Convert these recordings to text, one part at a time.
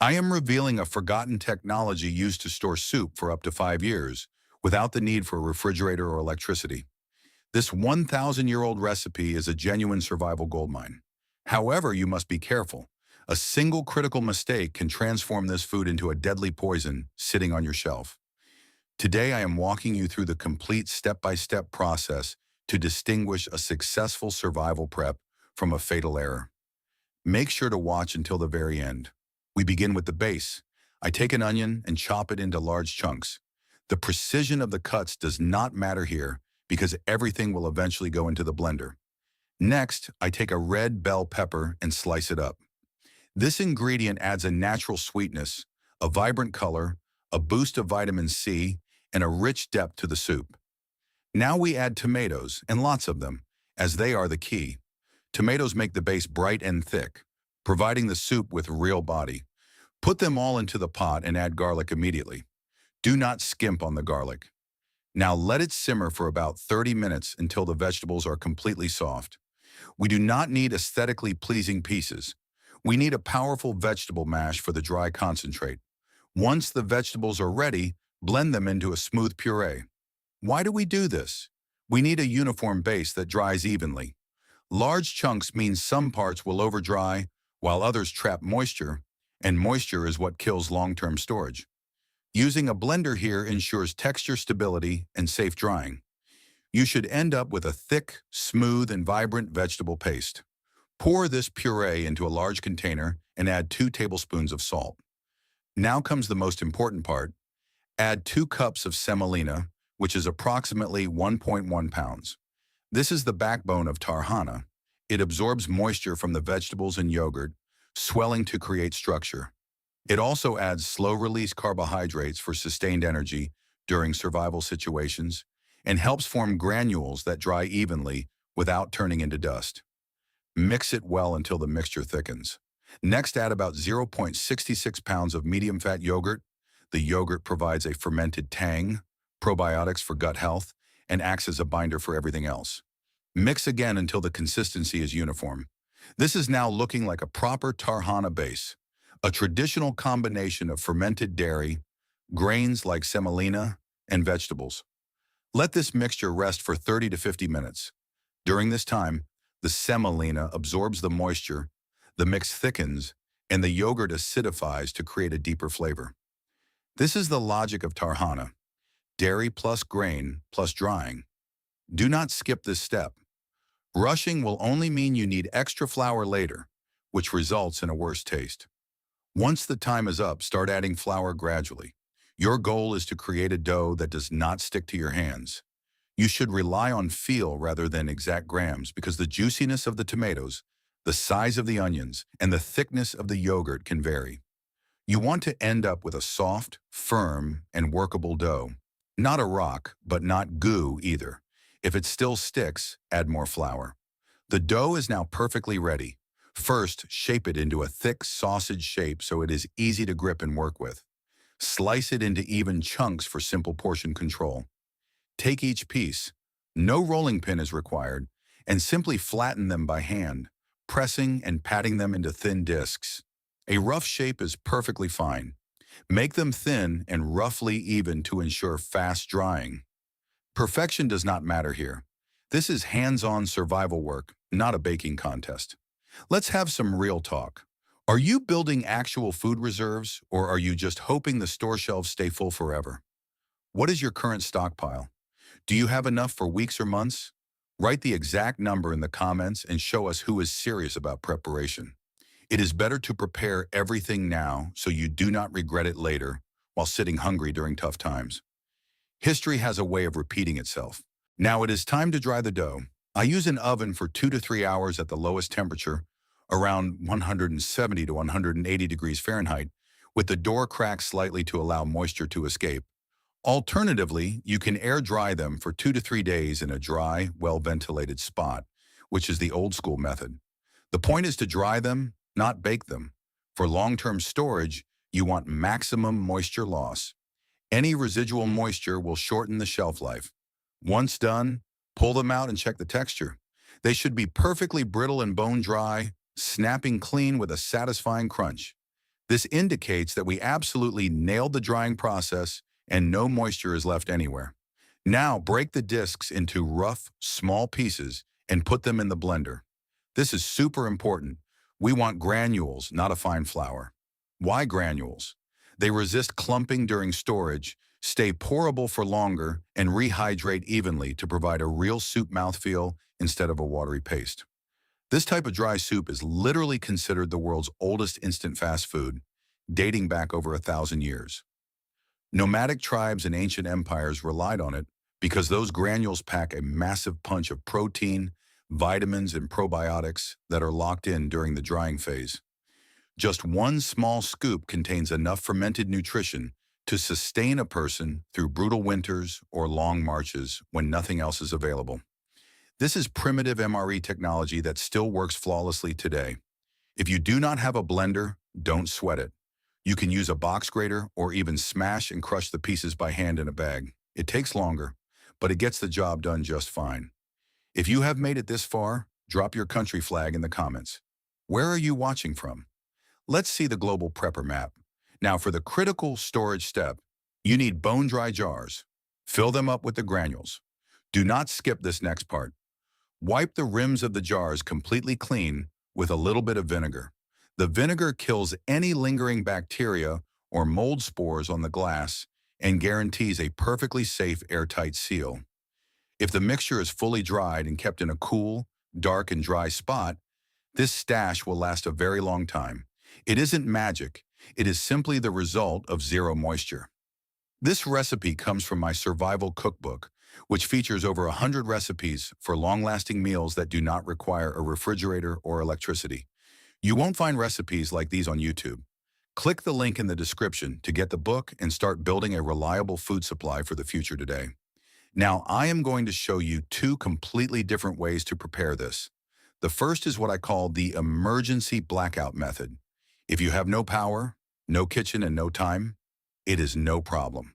I am revealing a forgotten technology used to store soup for up to 5 years without the need for a refrigerator or electricity. This 1,000-year-old recipe is a genuine survival goldmine. However, you must be careful. A single critical mistake can transform this food into a deadly poison sitting on your shelf. Today, I am walking you through the complete step-by-step process to distinguish a successful survival prep from a fatal error. Make sure to watch until the very end. We begin with the base. I take an onion and chop it into large chunks. The precision of the cuts does not matter here because everything will eventually go into the blender. Next, I take a red bell pepper and slice it up. This ingredient adds a natural sweetness, a vibrant color, a boost of vitamin C, and a rich depth to the soup. Now we add tomatoes, and lots of them, as they are the key. Tomatoes make the base bright and thick, providing the soup with real body. Put them all into the pot and add garlic immediately. Do not skimp on the garlic. Now let it simmer for about 30 minutes until the vegetables are completely soft. We do not need aesthetically pleasing pieces. We need a powerful vegetable mash for the dry concentrate. Once the vegetables are ready, blend them into a smooth puree. Why do we do this? We need a uniform base that dries evenly. Large chunks means some parts will over-dry, while others trap moisture, and moisture is what kills long-term storage. Using a blender here ensures texture stability and safe drying. You should end up with a thick, smooth, and vibrant vegetable paste. Pour this puree into a large container and add 2 tablespoons of salt. Now comes the most important part. Add 2 cups of semolina, which is approximately 1.1 pounds. This is the backbone of tarhana. It absorbs moisture from the vegetables and yogurt, swelling to create structure. It also adds slow-release carbohydrates for sustained energy during survival situations and helps form granules that dry evenly without turning into dust. Mix it well until the mixture thickens. Next, add about 0.66 pounds of medium-fat yogurt. The yogurt provides a fermented tang, probiotics for gut health, and acts as a binder for everything else. Mix again until the consistency is uniform. This is now looking like a proper tarhana base, a traditional combination of fermented dairy, grains like semolina, and vegetables. Let this mixture rest for 30 to 50 minutes. During this time, the semolina absorbs the moisture, the mix thickens, and the yogurt acidifies to create a deeper flavor. This is the logic of tarhana: dairy plus grain plus drying. Do not skip this step. Rushing will only mean you need extra flour later, which results in a worse taste. Once the time is up, start adding flour gradually. Your goal is to create a dough that does not stick to your hands. You should rely on feel rather than exact grams because the juiciness of the tomatoes, the size of the onions, and the thickness of the yogurt can vary. You want to end up with a soft, firm, and workable dough. Not a rock, but not goo either. If it still sticks, add more flour. The dough is now perfectly ready. First, shape it into a thick sausage shape so it is easy to grip and work with. Slice it into even chunks for simple portion control. Take each piece, no rolling pin is required, and simply flatten them by hand, pressing and patting them into thin discs. A rough shape is perfectly fine. Make them thin and roughly even to ensure fast drying. Perfection does not matter here. This is hands-on survival work, not a baking contest. Let's have some real talk. Are you building actual food reserves, or are you just hoping the store shelves stay full forever? What is your current stockpile? Do you have enough for weeks or months? Write the exact number in the comments and show us who is serious about preparation. It is better to prepare everything now so you do not regret it later while sitting hungry during tough times. History has a way of repeating itself. Now it is time to dry the dough. I use an oven for 2 to 3 hours at the lowest temperature, around 170 to 180 degrees Fahrenheit, with the door cracked slightly to allow moisture to escape. Alternatively, you can air dry them for 2 to 3 days in a dry, well-ventilated spot, which is the old-school method. The point is to dry them, not bake them. For long-term storage, you want maximum moisture loss. Any residual moisture will shorten the shelf life. Once done, pull them out and check the texture. They should be perfectly brittle and bone dry, snapping clean with a satisfying crunch. This indicates that we absolutely nailed the drying process and no moisture is left anywhere. Now break the discs into rough, small pieces and put them in the blender. This is super important. We want granules, not a fine flour. Why granules? They resist clumping during storage, stay pourable for longer, and rehydrate evenly to provide a real soup mouthfeel instead of a watery paste. This type of dry soup is literally considered the world's oldest instant fast food, dating back over 1,000 years. Nomadic tribes and ancient empires relied on it because those granules pack a massive punch of protein, vitamins, and probiotics that are locked in during the drying phase. Just one small scoop contains enough fermented nutrition to sustain a person through brutal winters or long marches when nothing else is available. This is primitive MRE technology that still works flawlessly today. If you do not have a blender, don't sweat it. You can use a box grater or even smash and crush the pieces by hand in a bag. It takes longer, but it gets the job done just fine. If you have made it this far, drop your country flag in the comments. Where are you watching from? Let's see the global prepper map. Now for the critical storage step, you need bone-dry jars. Fill them up with the granules. Do not skip this next part. Wipe the rims of the jars completely clean with a little bit of vinegar. The vinegar kills any lingering bacteria or mold spores on the glass and guarantees a perfectly safe airtight seal. If the mixture is fully dried and kept in a cool, dark, and dry spot, this stash will last a very long time. It isn't magic, it is simply the result of zero moisture. This recipe comes from my survival cookbook, which features over 100 recipes for long-lasting meals that do not require a refrigerator or electricity. You won't find recipes like these on YouTube. Click the link in the description to get the book and start building a reliable food supply for the future today. Now, I am going to show you two completely different ways to prepare this. The first is what I call the emergency blackout method. If you have no power, no kitchen, and no time, it is no problem.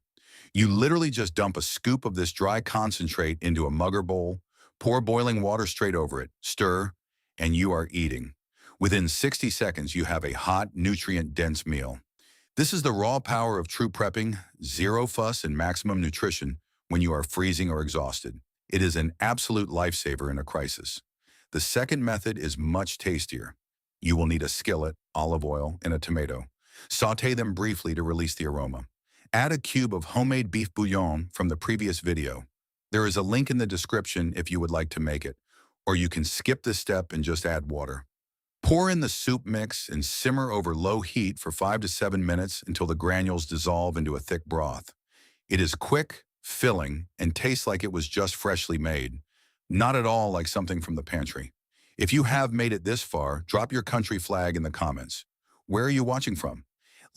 You literally just dump a scoop of this dry concentrate into a mug or bowl, pour boiling water straight over it, stir, and you are eating. Within 60 seconds, you have a hot, nutrient-dense meal. This is the raw power of true prepping, zero fuss and maximum nutrition when you are freezing or exhausted. It is an absolute lifesaver in a crisis. The second method is much tastier. You will need a skillet, olive oil, and a tomato. Sauté them briefly to release the aroma. Add a cube of homemade beef bouillon from the previous video. There is a link in the description if you would like to make it, or you can skip this step and just add water. Pour in the soup mix and simmer over low heat for 5 to 7 minutes until the granules dissolve into a thick broth. It is quick, filling, and tastes like it was just freshly made, not at all like something from the pantry. If you have made it this far, drop your country flag in the comments. Where are you watching from?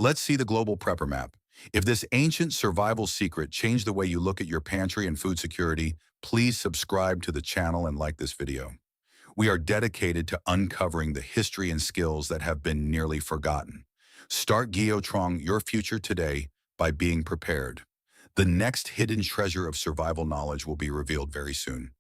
Let's see the global prepper map. If this ancient survival secret changed the way you look at your pantry and food security, please subscribe to the channel and like this video. We are dedicated to uncovering the history and skills that have been nearly forgotten. Start guillotring your future today by being prepared. The next hidden treasure of survival knowledge will be revealed very soon.